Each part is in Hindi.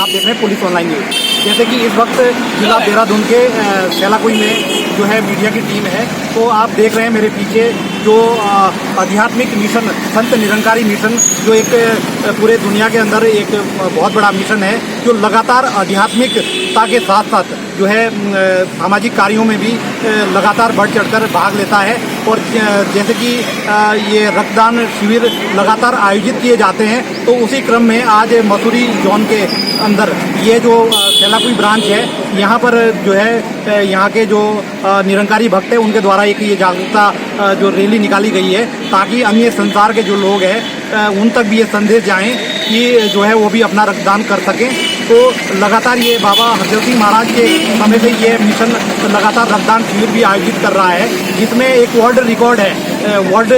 आप देख रहे हैं पुलिस ऑनलाइन न्यूज़। जैसे कि इस वक्त जिला देहरादून के सेलाकुई में जो है मीडिया की टीम है, तो आप देख रहे हैं मेरे पीछे जो आध्यात्मिक मिशन संत निरंकारी मिशन, जो एक पूरे दुनिया के अंदर एक बहुत बड़ा मिशन है, जो लगातार आध्यात्मिकता के साथ साथ जो है सामाजिक कार्यों में भी लगातार बढ़ चढ़कर भाग लेता है। और जैसे कि ये रक्तदान शिविर लगातार आयोजित किए जाते हैं, तो उसी क्रम में आज मसूरी जोन के अंदर ये जो सेलाकुई ब्रांच है, यहाँ पर जो है यहाँ के जो निरंकारी भक्त हैं उनके द्वारा एक ये जागरूकता जो रैली निकाली गई है, ताकि अन्य संसार के जो लोग हैं उन तक भी ये संदेश जाएं कि जो है वो भी अपना रक्तदान कर सकें। तो लगातार ये बाबा हरदेव सिंह महाराज के समय से ये मिशन लगातार रक्तदान शिविर भी आयोजित कर रहा है, जिसमें एक वर्ल्ड रिकॉर्ड है, वर्ल्ड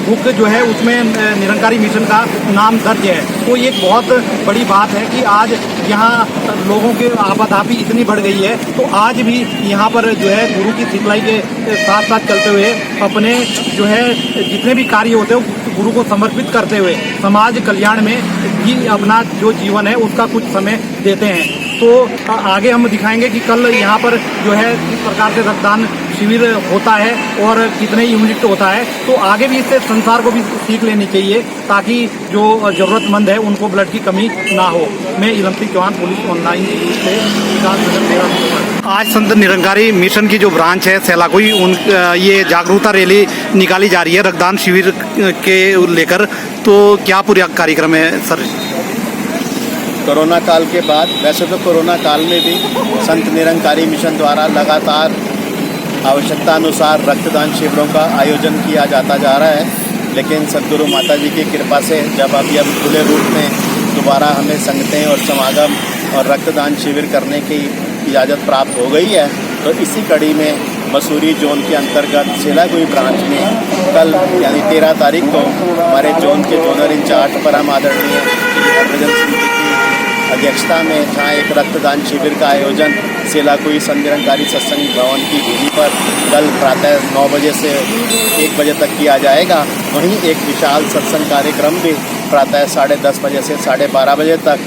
बुक जो है उसमें निरंकारी मिशन का नाम दर्ज है। तो ये एक बहुत बड़ी बात है कि आज यहाँ लोगों की आपाधापी इतनी बढ़ गई है, तो आज भी यहाँ पर जो है गुरु की सिखलाई के साथ साथ चलते हुए अपने जो है जितने भी कार्य होते हैं गुरु को समर्पित करते हुए समाज कल्याण में भी अपना जो जीवन है उसका कुछ समय देते हैं। तो आगे हम दिखाएंगे कि कल यहाँ पर जो है किस प्रकार से रक्तदान शिविर होता है और कितने यूनिट होता है। तो आगे भी इससे संसार को भी सीख लेनी चाहिए, ताकि जो ज़रूरतमंद है उनको ब्लड की कमी ना हो। मैं इलम सिंह चौहान, पुलिस ऑनलाइन से आज संत निरंकारी मिशन की जो ब्रांच है सेलाकुई, उन ये जागरूकता रैली निकाली जा रही है रक्तदान शिविर के लेकर। तो क्या पूरा कार्यक्रम है सर? कोरोना काल के बाद, वैसे तो कोरोना काल में भी संत निरंकारी मिशन द्वारा लगातार आवश्यकता अनुसार रक्तदान शिविरों का आयोजन किया जाता जा रहा है, लेकिन सद्गुरु माता जी की कृपा से जब अभी अब खुले रूप में दोबारा हमें संगतें और समागम और रक्तदान शिविर करने की इजाज़त प्राप्त हो गई है, तो इसी कड़ी में मसूरी जोन के अंतर्गत सेलाकुई ब्रांच में कल यानी 13 तारीख को हमारे जोन के जोनल इंचार्ज परम आदरणीय हरभजन सिंह जी की अध्यक्षता में जहाँ एक रक्तदान शिविर का आयोजन सेलाकुई संत निरंकारी सत्संग भवन की भूमि पर कल प्रातः 9 बजे से 1 बजे तक किया जाएगा। वहीं एक विशाल सत्संग कार्यक्रम भी प्रातः 10:30 बजे से 12:30 बजे तक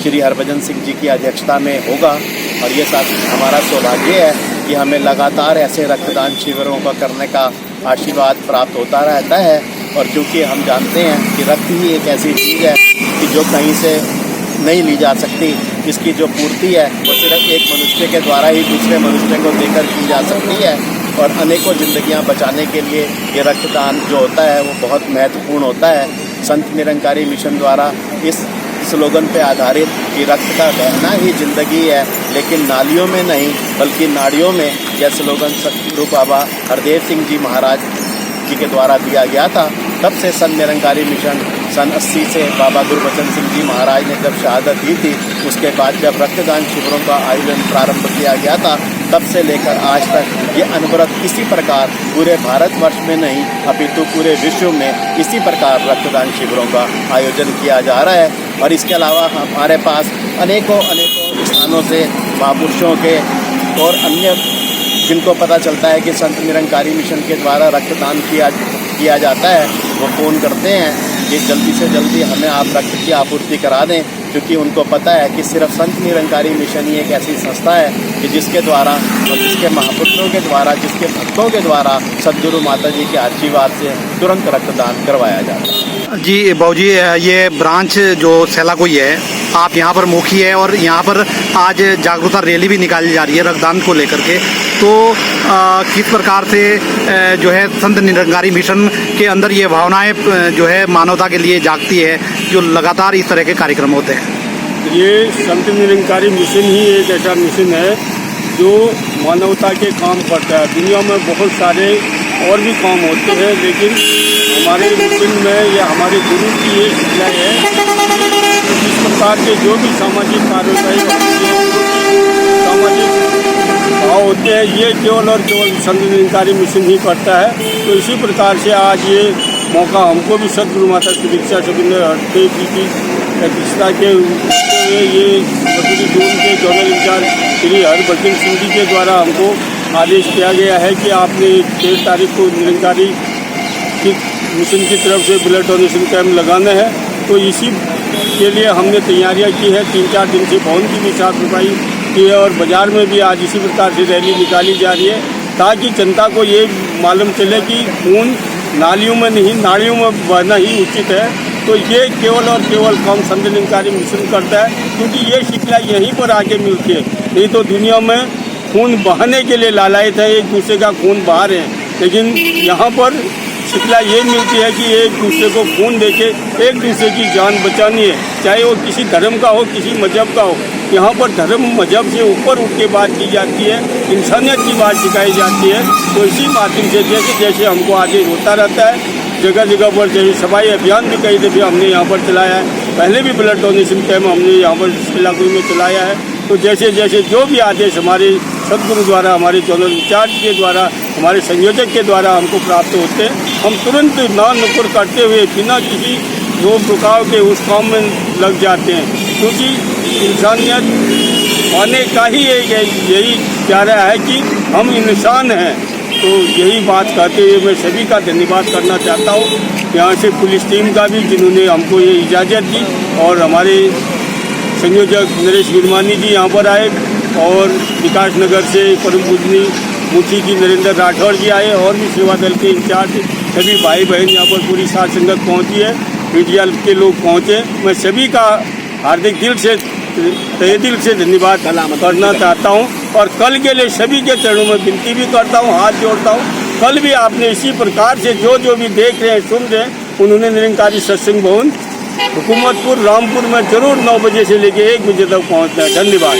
श्री हरभजन सिंह जी की अध्यक्षता में होगा। और ये साथ हमारा सौभाग्य है कि हमें लगातार ऐसे रक्तदान शिविरों का करने का आशीर्वाद प्राप्त होता रहता है। और क्योंकि हम जानते हैं कि रक्त ही एक ऐसी चीज़ है कि जो कहीं से नहीं ली जा सकती, इसकी जो पूर्ति है वो सिर्फ एक मनुष्य के द्वारा ही दूसरे मनुष्य को देकर की जा सकती है। और अनेकों जिंदगियां बचाने के लिए ये रक्तदान जो होता है वो बहुत महत्वपूर्ण होता है। संत निरंकारी मिशन द्वारा इस स्लोगन पे आधारित कि रक्त का बहना ही जिंदगी है, लेकिन नालियों में नहीं बल्कि नाड़ियों में, यह स्लोगन सतगुरु बाबा हरदेव सिंह जी महाराज जी के द्वारा दिया गया था। तब से संत निरंकारी मिशन सन 80 से बाबा गुरबचन सिंह जी महाराज ने जब शहादत दी थी, उसके बाद जब रक्तदान शिविरों का आयोजन प्रारंभ किया गया था, तब से लेकर आज तक ये अनवरत इसी प्रकार पूरे भारतवर्ष में नहीं अपितु पूरे विश्व में इसी प्रकार रक्तदान शिविरों का आयोजन किया जा रहा है। और इसके अलावा हमारे पास अनेकों स्थानों से महापुरुषों के और अन्य जिनको पता चलता है कि संत निरंकारी मिशन के द्वारा रक्तदान किया जाता है, वो फ़ोन करते हैं कि जल्दी से जल्दी हमें आप रक्त की आपूर्ति करा दें, क्योंकि उनको पता है कि सिर्फ संत निरंकारी मिशन ही एक ऐसी संस्था है कि जिसके द्वारा और जिसके महापुरुषों के द्वारा, जिसके भक्तों के द्वारा सद्गुरु माता जी के आशीर्वाद से तुरंत रक्तदान करवाया जाता है। जी बाबूजी, ये ब्रांच जो सेलाकुई है, आप यहाँ पर मुखी है और यहाँ पर आज जागरूकता रैली भी निकाली जा रही है रक्तदान को लेकर के। तो किस प्रकार से जो है संत निरंकारी मिशन के अंदर ये भावनाएं जो है मानवता के लिए जागती है, जो लगातार इस तरह के कार्यक्रम होते हैं? ये संत निरंकारी मिशन ही एक ऐसा मिशन है जो मानवता के काम करता है। दुनिया में बहुत सारे और भी काम होते हैं, लेकिन हमारे मिशन में या हमारे गुरु की ये शिक्षा है कि इस प्रकार के जो भी सामाजिक कार्यवाही सामाजिक भाव होते हैं, ये केवल और केवल संत निरंकारी मिशन ही करता है। तो इसी प्रकार से आज ये मौका हमको भी सद्गुरु माता की दीक्षा सुखिंदर हरदेव जी की दीक्षा के ये मसूरी जोन के जोनल इंचार्ज श्री हरभजन सिंह जी के द्वारा हमको आदेश किया गया है कि आपने 13 तारीख को निरंकारी की मिशन की तरफ से ब्लड डोनेशन कैंप लगाना है। तो इसी के लिए हमने तैयारियां की है। 3-4 दिन से भवन की भी साफ सफाई की है और बाज़ार में भी आज इसी प्रकार से रैली निकाली जा रही है, ताकि जनता को ये मालूम चले कि खून नालियों में नहीं, नालियों में बहना ही उचित है। तो ये केवल और केवल काम संत निरंकारी मिशन करता है, क्योंकि ये शिक्षा यहीं पर आगे मिलती है। नहीं तो दुनिया में खून बहाने के लिए लालायत है, एक दूसरे का खून बहा रहे हैं, लेकिन यहाँ पर शिक्षा ये मिलती है कि एक दूसरे को खून देके एक दूसरे की जान बचानी है, चाहे वो किसी धर्म का हो, किसी मजहब का हो। यहाँ पर धर्म मजहब से ऊपर उठ के बात की जाती है, इंसानियत की बात सिखाई जाती है। तो इसी माध्यम से जैसे जैसे हमको आगे होता रहता है, जगह जगह पर जैसे सफाई अभियान भी कई दफ़े हमने यहाँ पर चलाया है, पहले भी ब्लड डोनेशन कैंप हमने यहाँ पर इलाके में चलाया है। तो जैसे जैसे जो भी आदेश हमारे सदगुरु द्वारा, हमारे जोनल इंचार्ज के द्वारा, हमारे संयोजक के द्वारा हमको प्राप्त होते हैं, हम तुरंत ना नुकुर करते हुए बिना किसी रोक रुकाव के उस काम में लग जाते हैं, क्योंकि इंसानियत होने का ही यही प्यारा है कि हम इंसान हैं। तो यही बात कहते हुए मैं सभी का धन्यवाद करना चाहता हूँ, यहाँ से पुलिस टीम का भी जिन्होंने हमको ये इजाज़त दी, और हमारे संयोजक नरेश गिरमानी जी यहाँ पर आए, और विकास नगर से परम पूजनी मुखी जी नरेंद्र राठौर जी आए, और भी सेवा दल के इंचार्ज सभी भाई बहन यहाँ पर पूरी साथ संगत पहुँची है, मीडिया के लोग पहुँचे। मैं सभी का हार्दिक दिल से, तहे दिल से धन्यवाद करना चाहता हूँ, और कल के लिए सभी के चरणों में विनती भी करता हूँ, हाथ जोड़ता हूँ। कल भी आपने इसी प्रकार से जो भी देख रहे हैं, सुन रहे हैं, उन्होंने निरंकारी सत्संग भवन हुकूमतपुर रामपुर में जरूर 9 बजे से लेकर 1 बजे तक पहुँचना है। धन्यवाद।